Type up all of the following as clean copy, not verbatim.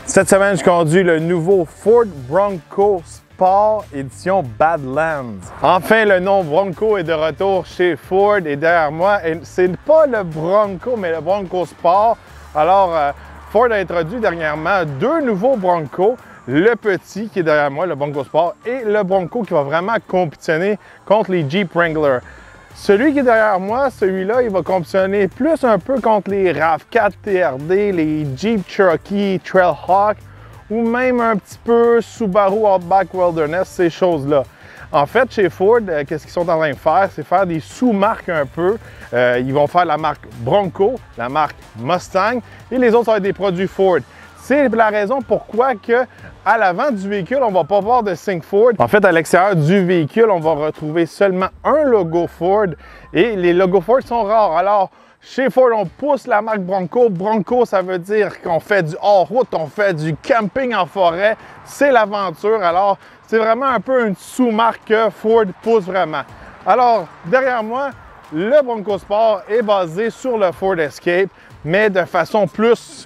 Cette semaine, je conduis le nouveau Ford Bronco Sport édition Badlands. Enfin, le nom Bronco est de retour chez Ford et derrière moi, c'est pas le Bronco, mais le Bronco Sport. Alors, Ford a introduit dernièrement deux nouveaux Broncos. Le petit qui est derrière moi, le Bronco Sport, et le Bronco qui va vraiment compétitionner contre les Jeep Wrangler. Celui qui est derrière moi, celui-là, il va compétitionner plus un peu contre les RAV4 TRD, les Jeep Cherokee Trailhawk ou même un petit peu Subaru Outback Wilderness, ces choses-là. En fait, chez Ford, qu'est-ce qu'ils sont en train de faire? C'est faire des sous-marques un peu. Ils vont faire la marque Bronco, la marque Mustang et les autres, ça va être des produits Ford. C'est la raison pourquoi à l'avant du véhicule, on ne va pas voir de signe Ford. En fait, à l'extérieur du véhicule, on va retrouver seulement un logo Ford et les logos Ford sont rares. Alors, chez Ford, on pousse la marque Bronco. Bronco, ça veut dire qu'on fait du hors-route, on fait du camping en forêt. C'est l'aventure. Alors, c'est vraiment un peu une sous-marque que Ford pousse vraiment. Alors, derrière moi, le Bronco Sport est basé sur le Ford Escape, mais de façon plus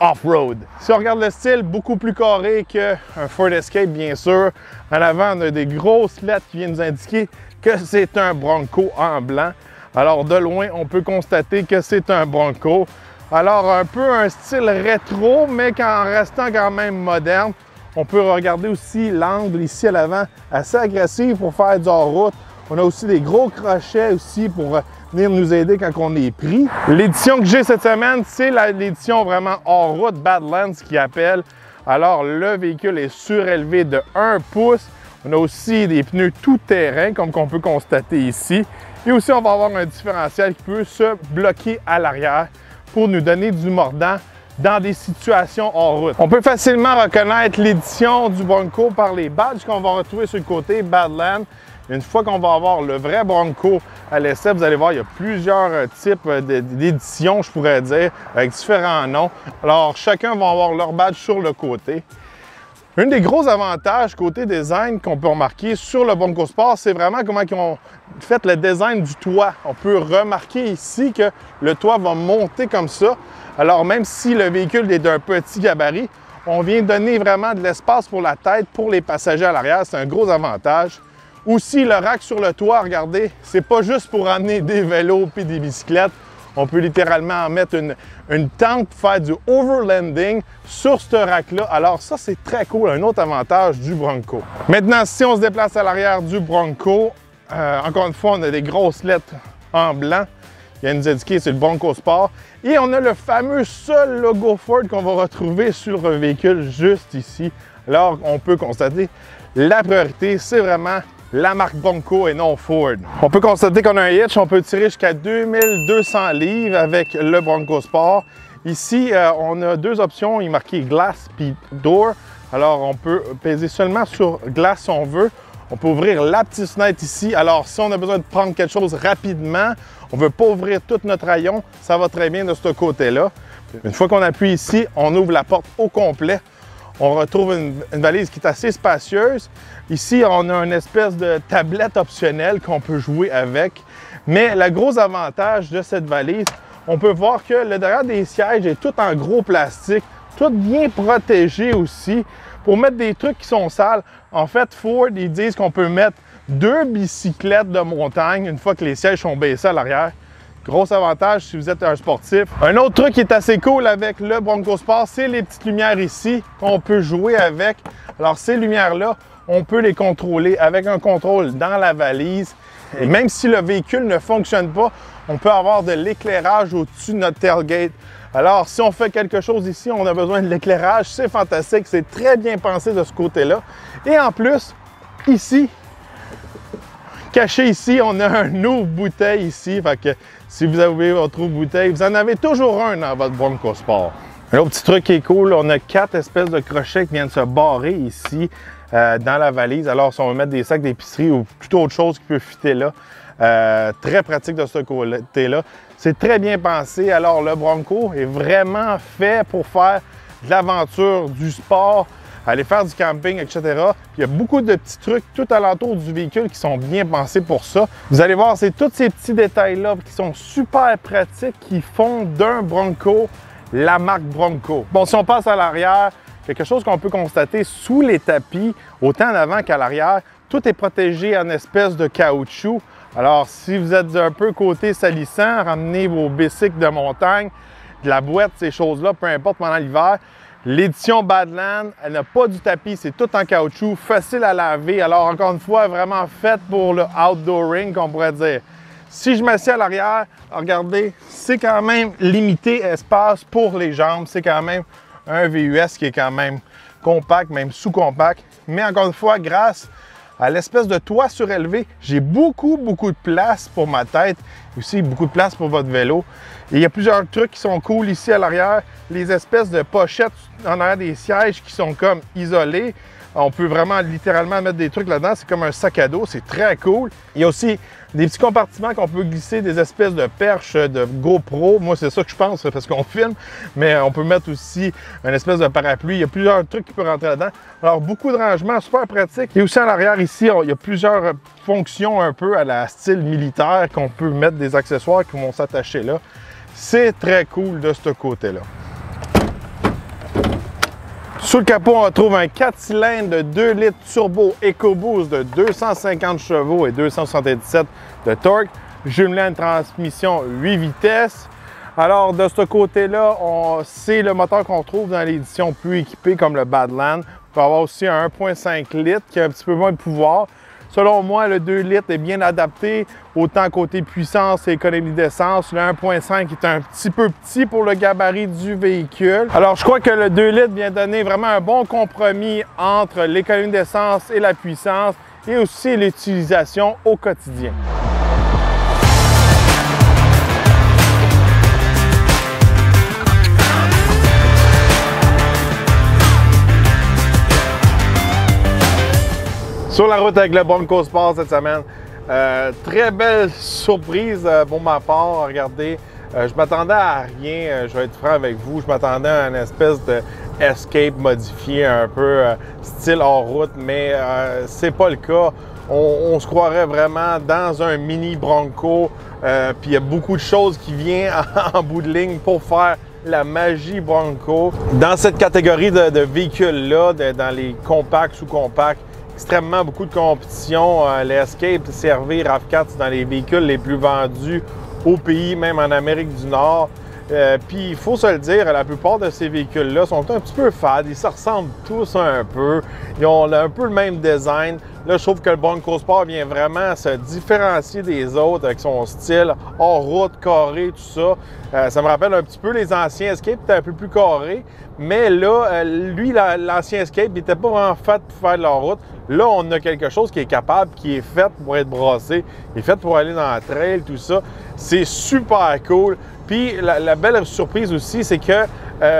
off-road. Si on regarde le style, beaucoup plus carré qu'un Ford Escape, bien sûr. En avant, on a des grosses lettres qui viennent nous indiquer que c'est un Bronco en blanc. Alors, de loin, on peut constater que c'est un Bronco. Alors, un peu un style rétro, mais en restant quand même moderne. On peut regarder aussi l'angle ici à l'avant, assez agressif pour faire du hors-route. On a aussi des gros crochets aussi pour venir nous aider quand on est pris. L'édition que j'ai cette semaine, c'est l'édition vraiment hors-route Badlands qui appelle. Alors, le véhicule est surélevé de 1 pouce. On a aussi des pneus tout-terrain, comme qu'on peut constater ici. Et aussi, on va avoir un différentiel qui peut se bloquer à l'arrière pour nous donner du mordant dans des situations hors route. On peut facilement reconnaître l'édition du Bronco par les badges qu'on va retrouver sur le côté Badlands. Une fois qu'on va avoir le vrai Bronco à l'essai, vous allez voir, il y a plusieurs types d'éditions, je pourrais dire, avec différents noms. Alors, chacun va avoir leur badge sur le côté. Un des gros avantages côté design qu'on peut remarquer sur le Bronco Sport, c'est vraiment comment ils ont fait le design du toit. On peut remarquer ici que le toit va monter comme ça. Alors, même si le véhicule est d'un petit gabarit, on vient donner vraiment de l'espace pour la tête, pour les passagers à l'arrière. C'est un gros avantage. Aussi, le rack sur le toit, regardez, c'est pas juste pour amener des vélos et des bicyclettes. On peut littéralement en mettre une tente pour faire du overlanding sur ce rack-là. Alors ça, c'est très cool, un autre avantage du Bronco. Maintenant, si on se déplace à l'arrière du Bronco, encore une fois, on a des grosses lettres en blanc. Il y a nous indiqué, c'est le Bronco Sport. Et on a le fameux seul logo Ford qu'on va retrouver sur le véhicule juste ici. Alors, on peut constater, la priorité, c'est vraiment la marque Bronco et non Ford. On peut constater qu'on a un hitch, on peut tirer jusqu'à 2200 livres avec le Bronco Sport. Ici, on a deux options, il est marqué Glass puis Door. Alors, on peut peser seulement sur Glass si on veut. On peut ouvrir la petite fenêtre ici. Alors, si on a besoin de prendre quelque chose rapidement, on ne veut pas ouvrir tout notre rayon, ça va très bien de ce côté-là. Une fois qu'on appuie ici, on ouvre la porte au complet. On retrouve une valise qui est assez spacieuse. Ici, on a une espèce de tablette optionnelle qu'on peut jouer avec. Mais le gros avantage de cette valise, on peut voir que le derrière des sièges est tout en gros plastique, tout bien protégé aussi. Pour mettre des trucs qui sont sales, en fait, Ford, ils disent qu'on peut mettre 2 bicyclettes de montagne une fois que les sièges sont baissés à l'arrière. Gros avantage si vous êtes un sportif. Un autre truc qui est assez cool avec le Bronco Sport, c'est les petites lumières ici qu'on peut jouer avec. Alors ces lumières-là, on peut les contrôler avec un contrôle dans la valise. Et même si le véhicule ne fonctionne pas, on peut avoir de l'éclairage au-dessus de notre tailgate. Alors si on fait quelque chose ici, on a besoin de l'éclairage, c'est fantastique, c'est très bien pensé de ce côté-là. Et en plus, ici, caché ici, on a un ouvre-bouteille ici. Fait que si vous avez votre ouvre-bouteille, vous en avez toujours un dans votre Bronco Sport. Un autre petit truc qui est cool, on a 4 espèces de crochets qui viennent se barrer ici dans la valise. Alors, si on veut mettre des sacs d'épicerie ou toute autre chose qui peut fitter là, très pratique de ce côté-là. C'est très bien pensé. Alors, le Bronco est vraiment fait pour faire de l'aventure, du sport, aller faire du camping, etc. Puis il y a beaucoup de petits trucs tout alentour du véhicule qui sont bien pensés pour ça. Vous allez voir, c'est tous ces petits détails-là qui sont super pratiques, qui font d'un Bronco la marque Bronco. Bon, si on passe à l'arrière, quelque chose qu'on peut constater sous les tapis, autant en avant qu'à l'arrière, tout est protégé en espèce de caoutchouc. Alors, si vous êtes un peu côté salissant, ramenez vos bicycles de montagne, de la boîte, ces choses-là, peu importe pendant l'hiver. L'édition Badland, elle n'a pas du tapis, c'est tout en caoutchouc, facile à laver. Alors, encore une fois, vraiment faite pour le outdooring, qu'on pourrait dire. Si je m'assieds à l'arrière, regardez, c'est quand même limité espace pour les jambes. C'est quand même un VUS qui est quand même compact, même sous-compact. Mais encore une fois, grâce à l'espèce de toit surélevé, j'ai beaucoup de place pour ma tête, aussi beaucoup de place pour votre vélo. Et il y a plusieurs trucs qui sont cool ici à l'arrière. Les espèces de pochettes en arrière des sièges qui sont comme isolées. On peut vraiment littéralement mettre des trucs là-dedans. C'est comme un sac à dos, c'est très cool. Il y a aussi des petits compartiments qu'on peut glisser, des espèces de perches de GoPro. Moi, c'est ça que je pense parce qu'on filme. Mais on peut mettre aussi une espèce de parapluie. Il y a plusieurs trucs qui peuvent rentrer là-dedans. Alors, beaucoup de rangements, super pratique. Et aussi à l'arrière ici, il y a plusieurs fonctions un peu à la style militaire qu'on peut mettre des accessoires qui vont s'attacher là. C'est très cool de ce côté-là. Sous le capot, on retrouve un 4 cylindres de 2 litres turbo EcoBoost de 250 chevaux et 277 de torque, jumelé à une transmission 8 vitesses. Alors, de ce côté-là, c'est le moteur qu'on trouve dans l'édition plus équipée comme le Badland. On peut avoir aussi un 1,5 litres qui a un petit peu moins de pouvoir. Selon moi, le 2 litres est bien adapté, autant côté puissance et économie d'essence. Le 1.5 est un petit peu petit pour le gabarit du véhicule. Alors, je crois que le 2 litres vient donner vraiment un bon compromis entre l'économie d'essence et la puissance et aussi l'utilisation au quotidien. Sur la route avec le Bronco Sport cette semaine, très belle surprise pour ma part. Regardez, je m'attendais à rien, je vais être franc avec vous, je m'attendais à une espèce de Escape modifié, un peu style hors route, mais c'est pas le cas. On se croirait vraiment dans un mini Bronco, puis il y a beaucoup de choses qui viennent en bout de ligne pour faire la magie Bronco. Dans cette catégorie de véhicules-là, dans les compacts, sous-compacts, extrêmement beaucoup de compétition. Les Escape, CR-V, RAV4, dans les véhicules les plus vendus au pays, même en Amérique du Nord. Puis il faut se le dire, la plupart de ces véhicules-là sont un petit peu fades. Ils se ressemblent tous un peu. Ils ont un peu le même design. Là, je trouve que le Bronco Sport vient vraiment se différencier des autres avec son style hors route, carré, tout ça. Ça me rappelle un petit peu les anciens Escape, qui étaient un peu plus carrés. Mais là, lui, l'ancien Escape, il n'était pas vraiment fait pour faire de la route. Là, on a quelque chose qui est capable, qui est fait pour être brassé, qui est fait pour aller dans la trail, tout ça. C'est super cool. Puis la belle surprise aussi, c'est que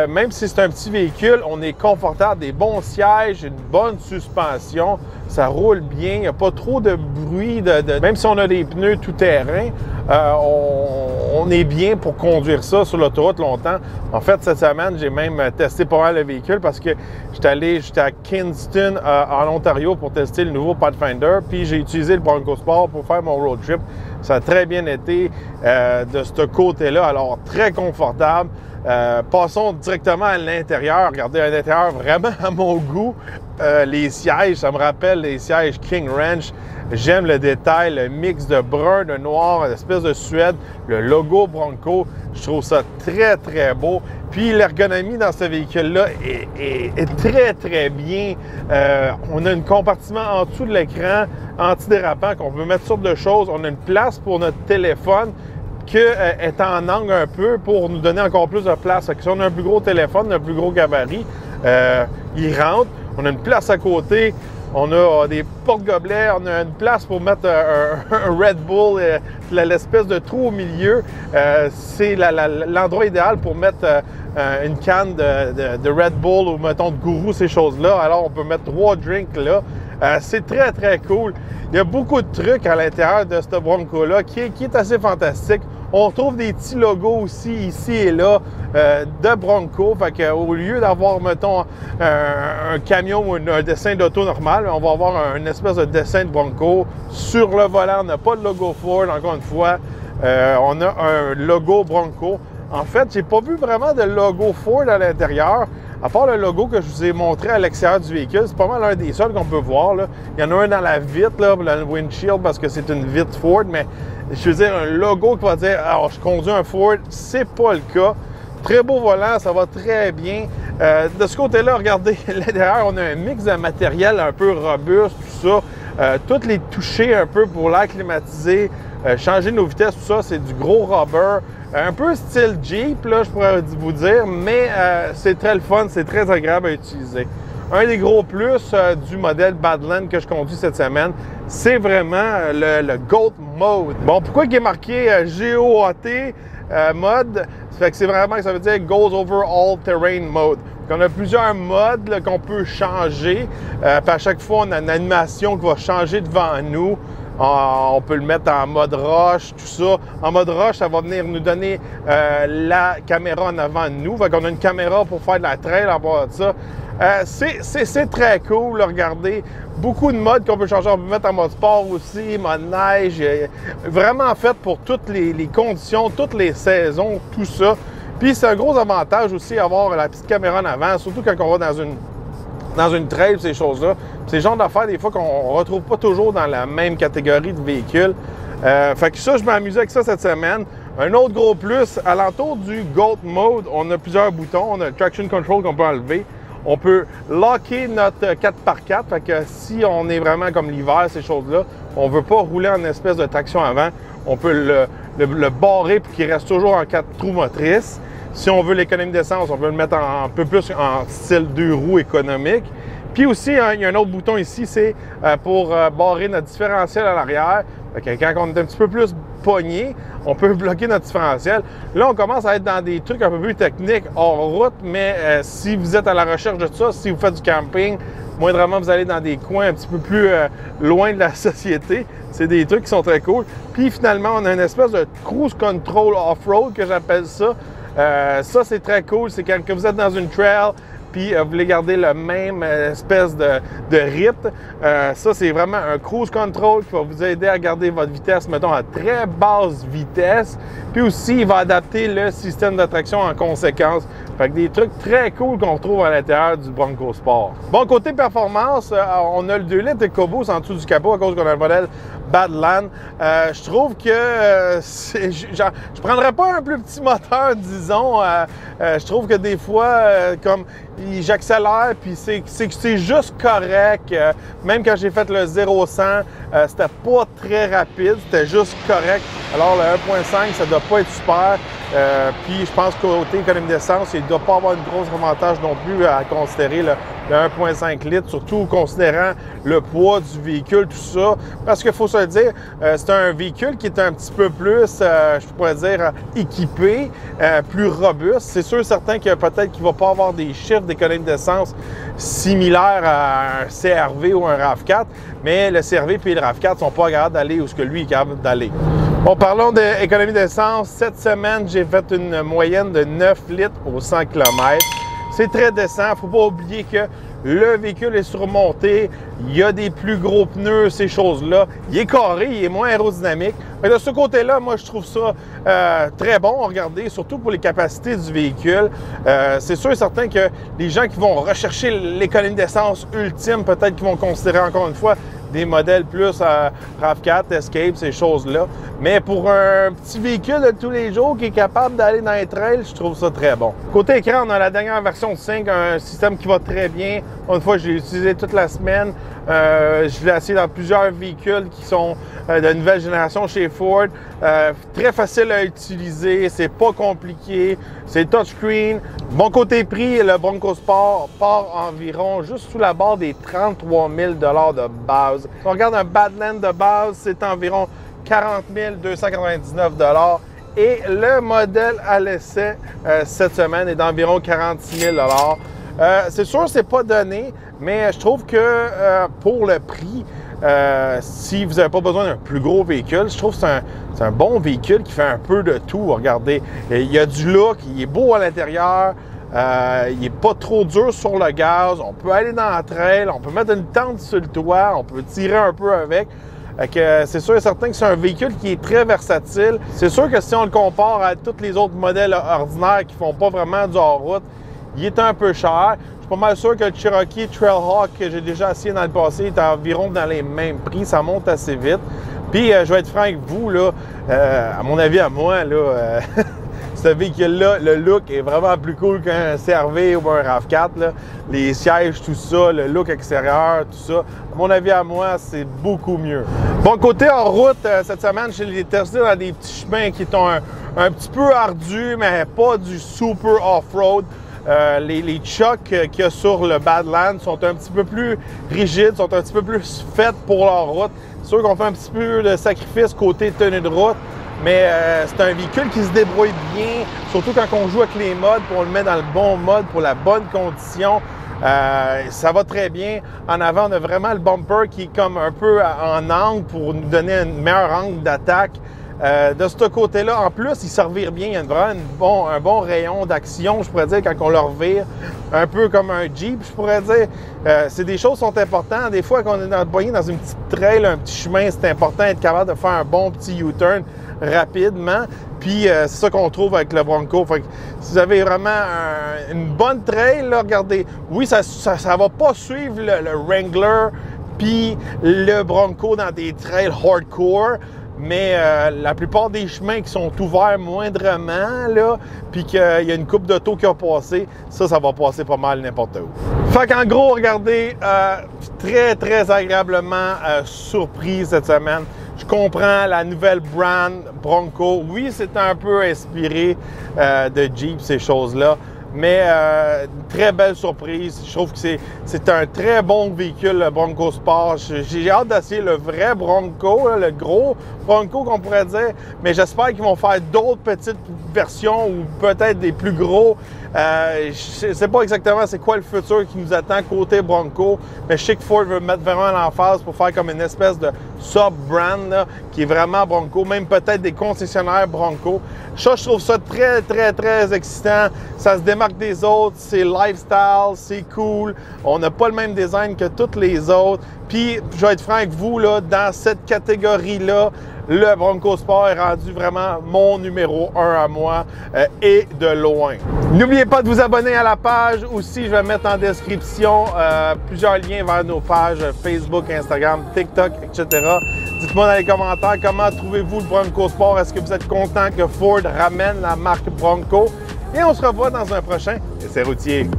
même si c'est un petit véhicule, on est confortable, des bons sièges, une bonne suspension, ça roule bien, il n'y a pas trop de bruit, même si on a des pneus tout-terrain, on est bien pour conduire ça sur l'autoroute longtemps. En fait, cette semaine, j'ai même testé pas mal le véhicule parce que j'étais à Kingston, en Ontario, pour tester le nouveau Pathfinder, puis j'ai utilisé le Bronco Sport pour faire mon road trip. Ça a très bien été de ce côté-là, alors très confortable. Passons directement à l'intérieur. Regardez, un intérieur vraiment à mon goût. Les sièges, ça me rappelle les sièges King Ranch. J'aime le détail, le mix de brun, de noir, une espèce de suède, le logo Bronco. Je trouve ça très, très beau. Puis l'ergonomie dans ce véhicule-là est très, très bien. On a un compartiment en dessous de l'écran antidérapant qu'on peut mettre sur de choses. On a une place pour notre téléphone qui est en angle un peu pour nous donner encore plus de place. Si on a un plus gros téléphone, un plus gros gabarit, il rentre. On a une place à côté. On a des porte-gobelets, on a une place pour mettre un Red Bull, l'espèce de trou au milieu. C'est l'endroit idéal pour mettre une canne de Red Bull ou, mettons, de Gourou, ces choses-là. Alors, on peut mettre 3 drinks là. C'est très, très cool. Il y a beaucoup de trucs à l'intérieur de ce Bronco-là qui est assez fantastique. On trouve des petits logos aussi, ici et là, de Bronco. Fait qu'au lieu d'avoir, mettons, un camion ou un dessin d'auto normal, on va avoir une espèce de dessin de Bronco. Sur le volant, on n'a pas de logo Ford, encore une fois. On a un logo Bronco. En fait, j'ai pas vu vraiment de logo Ford à l'intérieur. À part le logo que je vous ai montré à l'extérieur du véhicule, c'est pas mal un des seuls qu'on peut voir, là. Il y en a un dans la vitre, là, le windshield, parce que c'est une vitre Ford, mais je veux dire, un logo qui va dire « Alors, je conduis un Ford », c'est pas le cas. Très beau volant, ça va très bien. De ce côté-là, regardez, là derrière, on a un mix de matériel un peu robuste, tout ça. Toutes les touchés un peu pour l'air climatisé, changer nos vitesses, tout ça, c'est du gros rubber. Un peu style Jeep, là, je pourrais vous dire, mais c'est très le fun, c'est très agréable à utiliser. Un des gros plus du modèle Badland que je conduis cette semaine, c'est vraiment le GOAT Mode. Bon, pourquoi il est marqué GOAT mode? Fait que c'est vraiment, ça veut dire Goes Over All Terrain Mode. Donc, on a plusieurs modes qu'on peut changer. Puis à chaque fois, on a une animation qui va changer devant nous. On peut le mettre en mode rush, tout ça. En mode rush, ça va venir nous donner la caméra en avant de nous. Fait qu'on a une caméra pour faire de la trail en bas de ça. C'est très cool, là, regardez. Beaucoup de modes qu'on peut changer. On peut mettre en mode sport aussi, mode neige. Vraiment fait pour toutes les conditions, toutes les saisons, tout ça. Puis c'est un gros avantage aussi avoir la petite caméra en avant, surtout quand on va dans une trail, ces choses-là. C'est le genre d'affaires, des fois, qu'on ne retrouve pas toujours dans la même catégorie de véhicules. Fait que ça, je m'amuse avec ça cette semaine. Un autre gros plus, à l'entour du GOAT Mode, on a plusieurs boutons. On a le Traction Control qu'on peut enlever. On peut locker notre 4x4. Fait que si on est vraiment comme l'hiver, ces choses-là, on ne veut pas rouler en espèce de traction avant, on peut le barrer pour qu'il reste toujours en 4 trous motrices. Si on veut l'économie d'essence, on peut le mettre un peu plus en style 2 roues économique. Puis aussi, il y a un autre bouton ici, c'est pour barrer notre différentiel à l'arrière. Quand on est un petit peu plus pogné, on peut bloquer notre différentiel. Là, on commence à être dans des trucs un peu plus techniques hors route, mais si vous êtes à la recherche de ça, si vous faites du camping, moindrement vous allez dans des coins un petit peu plus loin de la société. C'est des trucs qui sont très cool. Puis finalement, on a une espèce de cruise control off-road que j'appelle ça. Ça, c'est très cool. C'est quand vous êtes dans une trail, puis vous voulez garder le même espèce de rythme. Ça, c'est vraiment un cruise control qui va vous aider à garder votre vitesse, mettons, à très basse vitesse. Puis aussi, il va adapter le système de traction en conséquence. Fait que des trucs très cool qu'on retrouve à l'intérieur du Bronco Sport. Bon, côté performance, on a le 2 litres EcoBoost en dessous du capot à cause qu'on a le modèle Badland. Je trouve que je prendrais pas un plus petit moteur, disons. Je trouve que des fois, comme j'accélère, puis c'est juste correct. Même quand j'ai fait le 0-100, c'était pas très rapide, c'était juste correct. Alors le 1.5, ça doit pas être super. Puis je pense qu'au côté économie d'essence, il ne doit pas avoir une grosse avantage non plus à considérer le 1.5 litres, surtout considérant le poids du véhicule, tout ça. Parce qu'il faut se le dire, c'est un véhicule qui est un petit peu plus, je pourrais dire, équipé, plus robuste. C'est sûr certain que peut-être qu'il ne va pas avoir des chiffres d'économie d'essence similaires à un CR-V ou un RAV4, mais le CR-V et le RAV4 ne sont pas capables d'aller où ce que lui est capable d'aller. Bon, parlons d'économie d'essence. Cette semaine, j'ai fait une moyenne de 9 litres au 100 km. C'est très décent. Il ne faut pas oublier que le véhicule est surmonté. Il y a des plus gros pneus, ces choses-là. Il est carré, il est moins aérodynamique. Mais de ce côté-là, moi, je trouve ça très bon. Regardez, surtout pour les capacités du véhicule. C'est sûr et certain que les gens qui vont rechercher l'économie d'essence ultime, peut-être qu'ils vont considérer encore une fois des modèles plus RAV4, Escape, ces choses-là. Mais pour un petit véhicule de tous les jours qui est capable d'aller dans les trails, je trouve ça très bon. Côté écran, on a la dernière version de 5, un système qui va très bien. Une fois, je l'ai utilisé toute la semaine. Je l'ai essayé dans plusieurs véhicules qui sont de nouvelle génération chez Ford. Très facile à utiliser, c'est pas compliqué, c'est touchscreen. Bon côté prix, le Bronco Sport part environ juste sous la barre des 33 000 de base. Si on regarde un Badland de base, c'est environ 40 299 $ et le modèle à l'essai cette semaine est d'environ 46 000 $. C'est sûr, c'est pas donné, mais je trouve que pour le prix, si vous n'avez pas besoin d'un plus gros véhicule, je trouve que c'est un bon véhicule qui fait un peu de tout. Regardez, il y a du look, il est beau à l'intérieur, il n'est pas trop dur sur le gaz, on peut aller dans la trail, on peut mettre une tente sur le toit, on peut tirer un peu avec. C'est sûr et certain que c'est un véhicule qui est très versatile. C'est sûr que si on le compare à tous les autres modèles ordinaires qui ne font pas vraiment du hors-route, il est un peu cher. Je suis pas mal sûr que le Cherokee Trailhawk que j'ai déjà essayé dans le passé est environ dans les mêmes prix. Ça monte assez vite. Puis, je vais être franc avec vous, là, à mon avis, à moi, là, ce véhicule-là, le look est vraiment plus cool qu'un CR-V ou un RAV4. Là. Les sièges, tout ça, le look extérieur, tout ça. À mon avis, à moi, c'est beaucoup mieux. Bon, côté hors route, cette semaine, je l'ai testé dans des petits chemins qui sont un petit peu ardus, mais pas du super off-road. Les chocs qu'il y a sur le Badlands sont un petit peu plus rigides, sont un petit peu plus faites pour leur route. C'est sûr qu'on fait un petit peu de sacrifice côté tenue de route, mais c'est un véhicule qui se débrouille bien, surtout quand on joue avec les modes, puis on le met dans le bon mode pour la bonne condition. Ça va très bien. En avant, on a vraiment le bumper qui est comme un peu en angle pour nous donner un meilleur angle d'attaque. De ce côté-là, en plus, il se revire bien. Il y a vraiment un bon rayon d'action, je pourrais dire, quand on le revire. Un peu comme un Jeep, je pourrais dire. C'est des choses qui sont importantes. Des fois, quand on est dans une petite trail, un petit chemin, c'est important d'être capable de faire un bon petit U-turn rapidement. Puis, c'est ça qu'on trouve avec le Bronco. Fait que, si vous avez vraiment une bonne trail, là, regardez. Oui, ça va pas suivre le Wrangler puis le Bronco dans des trails hardcore. Mais la plupart des chemins qui sont ouverts moindrement, là, puis qu'il y a une coupe d'auto qui a passé, ça va passer pas mal n'importe où. Fait qu'en gros, regardez, très, très agréablement surpris cette semaine. Je comprends la nouvelle brand Bronco. Oui, c'est un peu inspiré de Jeep, ces choses-là. Mais très belle surprise. Je trouve que c'est un très bon véhicule, le Bronco Sport. J'ai hâte d'essayer le vrai Bronco, là, le gros Bronco qu'on pourrait dire. Mais j'espère qu'ils vont faire d'autres petites versions ou peut-être des plus gros. Je ne sais pas exactement c'est quoi le futur qui nous attend côté Bronco. Mais je sais que Ford veut mettre vraiment l'emphase pour faire comme une espèce de sub-brand qui est vraiment Bronco. Même peut-être des concessionnaires Bronco. Ça, je trouve ça très, très, très excitant. Ça se démarque des autres, c'est lifestyle, c'est cool. On n'a pas le même design que toutes les autres. Puis, je vais être franc avec vous, là, dans cette catégorie-là, le Bronco Sport est rendu vraiment mon numéro 1 à moi et de loin. N'oubliez pas de vous abonner à la page. Aussi, je vais mettre en description plusieurs liens vers nos pages Facebook, Instagram, TikTok, etc. Dites-moi dans les commentaires comment trouvez-vous le Bronco Sport. Est-ce que vous êtes content que Ford ramène la marque Bronco? Et on se revoit dans un prochain Essai routier.